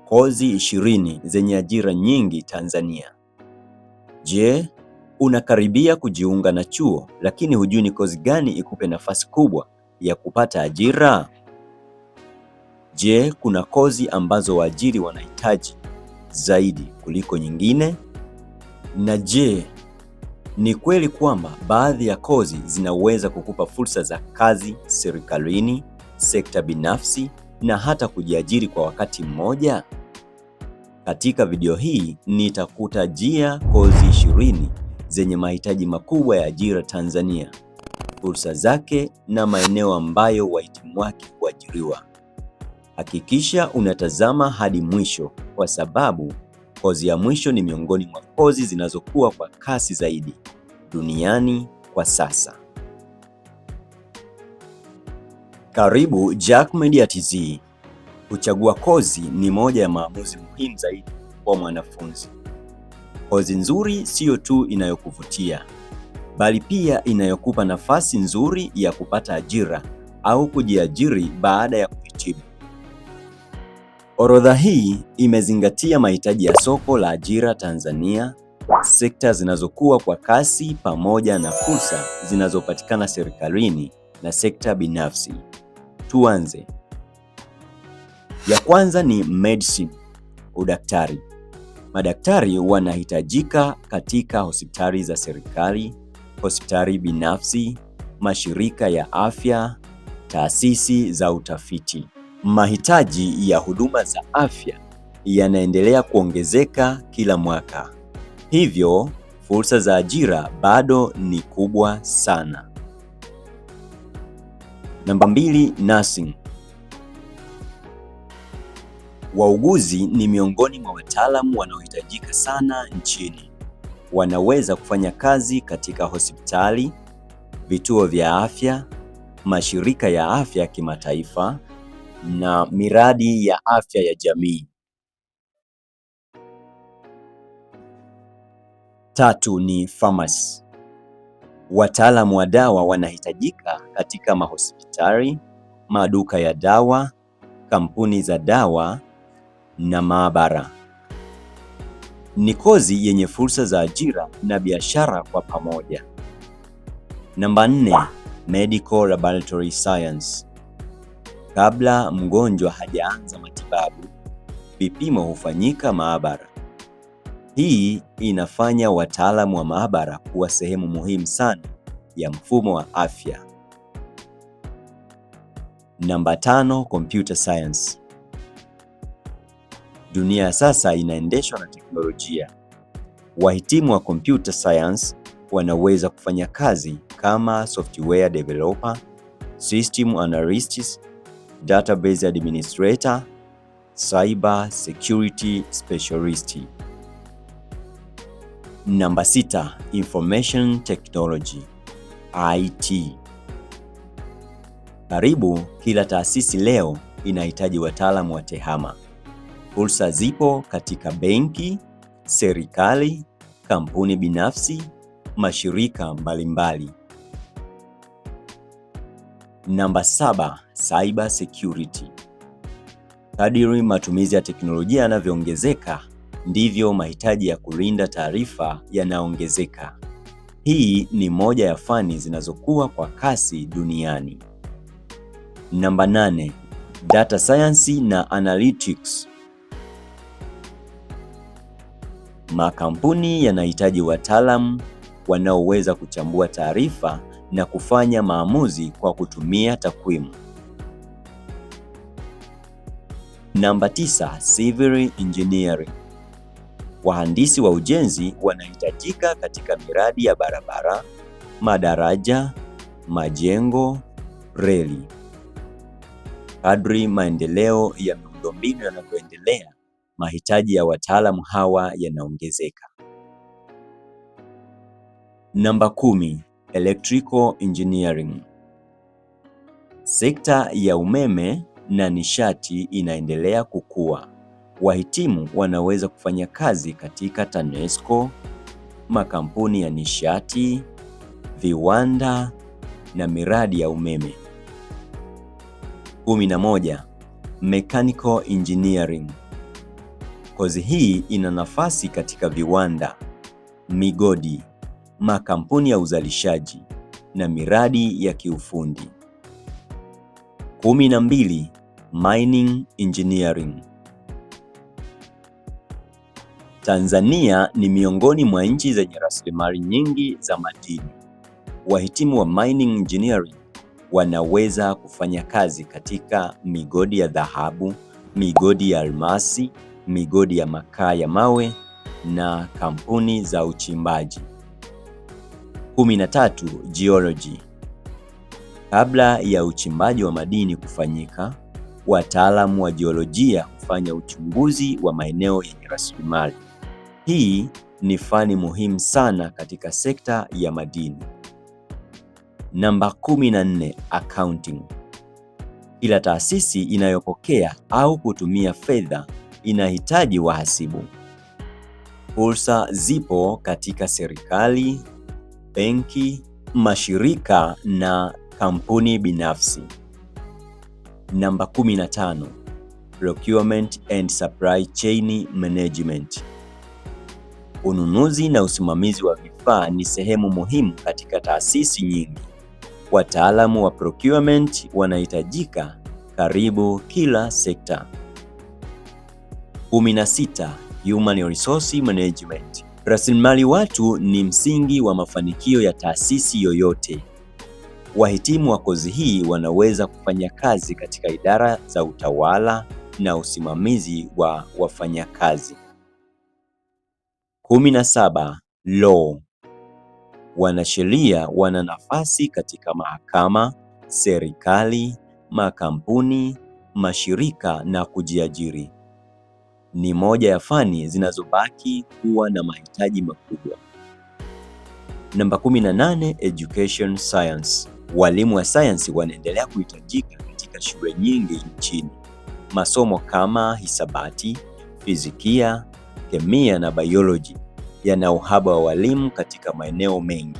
Kozi 20 zenye ajira nyingi Tanzania. Je, unakaribia kujiunga na chuo lakini hujui ni kozi gani ikupe nafasi kubwa ya kupata ajira? Je, kuna kozi ambazo waajiri wanahitaji zaidi kuliko nyingine? Na je, ni kweli kwamba baadhi ya kozi zinaweza kukupa fursa za kazi serikalini, sekta binafsi na hata kujiajiri kwa wakati mmoja? Katika video hii nitakutajia kozi 20 zenye mahitaji makubwa ya ajira Tanzania, fursa zake na maeneo ambayo wahitimu wake huajiriwa. Hakikisha unatazama hadi mwisho kwa sababu kozi ya mwisho ni miongoni mwa kozi zinazokuwa kwa kasi zaidi duniani kwa sasa. Karibu Jack Media TZ. Kuchagua kozi ni moja ya maamuzi muhimu zaidi kwa mwanafunzi. Kozi nzuri siyo tu inayokuvutia, bali pia inayokupa nafasi nzuri ya kupata ajira au kujiajiri baada ya kuhitimu. Orodha hii imezingatia mahitaji ya soko la ajira Tanzania, sekta zinazokuwa kwa kasi pamoja na fursa zinazopatikana serikalini na sekta binafsi. Tuanze. Ya kwanza ni medicine, udaktari. Madaktari wanahitajika katika hospitali za serikali, hospitali binafsi, mashirika ya afya, taasisi za utafiti. Mahitaji ya huduma za afya yanaendelea kuongezeka kila mwaka. Hivyo, fursa za ajira bado ni kubwa sana. Namba 2, nursing. Wauguzi ni miongoni mwa wataalamu wanaohitajika sana nchini. Wanaweza kufanya kazi katika hospitali, vituo vya afya, mashirika ya afya ya kimataifa na miradi ya afya ya jamii. 3 ni pharmacy. Wataalamu wa dawa wanahitajika katika mahospitali, maduka ya dawa, kampuni za dawa na maabara. Ni kozi yenye fursa za ajira na biashara kwa pamoja. Namba 4, medical laboratory science. Kabla mgonjwa hajaanza matibabu, vipimo hufanyika maabara. Hii inafanya wataalamu wa maabara kuwa sehemu muhimu sana ya mfumo wa afya. Namba 5, computer science. Dunia sasa inaendeshwa na teknolojia. Wahitimu wa computer science wanaweza kufanya kazi kama software developer, system analyst, database administrator, cyber security specialist. Namba 6, information technology, IT. Karibu kila taasisi leo inahitaji wataalamu wa tehama. Fursa zipo katika benki, serikali, kampuni binafsi, mashirika mbalimbali. Namba 7, cyber security. Kadiri matumizi ya teknolojia yanavyoongezeka, ndivyo mahitaji ya kulinda taarifa yanaongezeka. Hii ni moja ya fani zinazokuwa kwa kasi duniani. Namba 8, data science na analytics. Makampuni yanahitaji wataalamu wanaoweza kuchambua taarifa na kufanya maamuzi kwa kutumia takwimu. Namba 9, civil engineering. Wahandisi wa ujenzi wanahitajika katika miradi ya barabara, madaraja, majengo, reli. Kadri maendeleo ya miundombinu yanavyoendelea, mahitaji ya wataalamu hawa yanaongezeka. Namba 10, electrical engineering. Sekta ya umeme na nishati inaendelea kukua. Wahitimu wanaweza kufanya kazi katika TANESCO, makampuni ya nishati, viwanda na miradi ya umeme. 11, mechanical engineering. Kozi hii ina nafasi katika viwanda, migodi, makampuni ya uzalishaji na miradi ya kiufundi. 12. Mining Engineering. Tanzania ni miongoni mwa nchi zenye rasilimali nyingi za madini. Wahitimu wa mining engineering wanaweza kufanya kazi katika migodi ya dhahabu, migodi ya almasi, migodi ya makaa ya mawe na kampuni za uchimbaji. 13. Geology. Kabla ya uchimbaji wa madini kufanyika, wataalamu wa jiolojia hufanya uchunguzi wa maeneo yenye rasilimali. Hii ni fani muhimu sana katika sekta ya madini. Namba 14. Accounting. Kila taasisi inayopokea au kutumia fedha inahitaji wahasibu. Fursa zipo katika serikali, benki, mashirika na kampuni binafsi. Namba 15. Procurement and Supply Chain Management. Ununuzi na usimamizi wa vifaa ni sehemu muhimu katika taasisi nyingi. Wataalamu wa procurement wanahitajika karibu kila sekta. 16. Human Resource Management. Rasilimali watu ni msingi wa mafanikio ya taasisi yoyote. Wahitimu wa kozi hii wanaweza kufanya kazi katika idara za utawala na usimamizi wa wafanyakazi. 17. Law. Wanasheria wana nafasi katika mahakama, serikali, makampuni, mashirika na kujiajiri. Ni moja ya fani zinazobaki kuwa na mahitaji makubwa. Namba 18. Education Science. Walimu wa sayansi wanaendelea kuhitajika katika shule nyingi nchini. Masomo kama hisabati, fizikia, kemia na biology yana uhaba wa walimu katika maeneo mengi.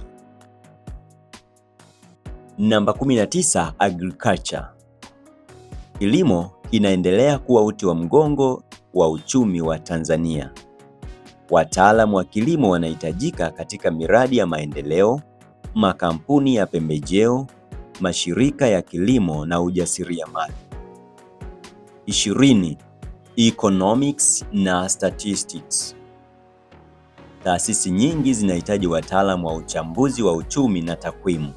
Namba 19. Agriculture. Kilimo kinaendelea kuwa uti wa mgongo wa uchumi wa Tanzania. Wataalamu wa kilimo wanahitajika katika miradi ya maendeleo, makampuni ya pembejeo, mashirika ya kilimo na ujasiriamali. 20. Economics na Statistics. Taasisi nyingi zinahitaji wataalamu wa uchambuzi wa uchumi na takwimu.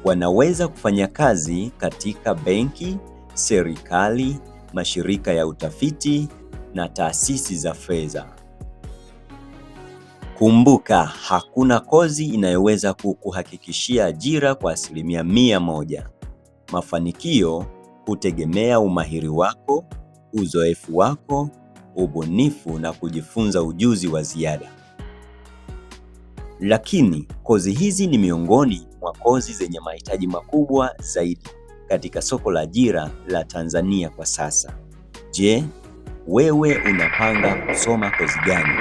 Wanaweza kufanya kazi katika benki, serikali, mashirika ya utafiti na taasisi za fedha. Kumbuka, hakuna kozi inayoweza kukuhakikishia ajira kwa 100%. Mafanikio hutegemea umahiri wako, uzoefu wako, ubunifu na kujifunza ujuzi wa ziada. Lakini kozi hizi ni miongoni mwa kozi zenye mahitaji makubwa zaidi katika soko la ajira la Tanzania kwa sasa. Je, wewe unapanga kusoma kozi gani?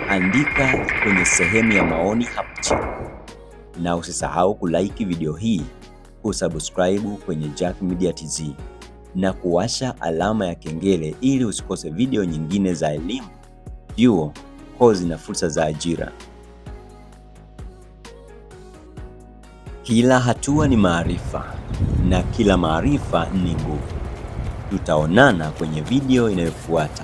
Andika kwenye sehemu ya maoni hapo chini. Na usisahau kulike video hii, kusubscribe kwenye Jack Media TZ na kuwasha alama ya kengele ili usikose video nyingine za elimu, vyuo, kozi na fursa za ajira. Kila hatua ni maarifa na kila maarifa ni nguvu. Tutaonana kwenye video inayofuata.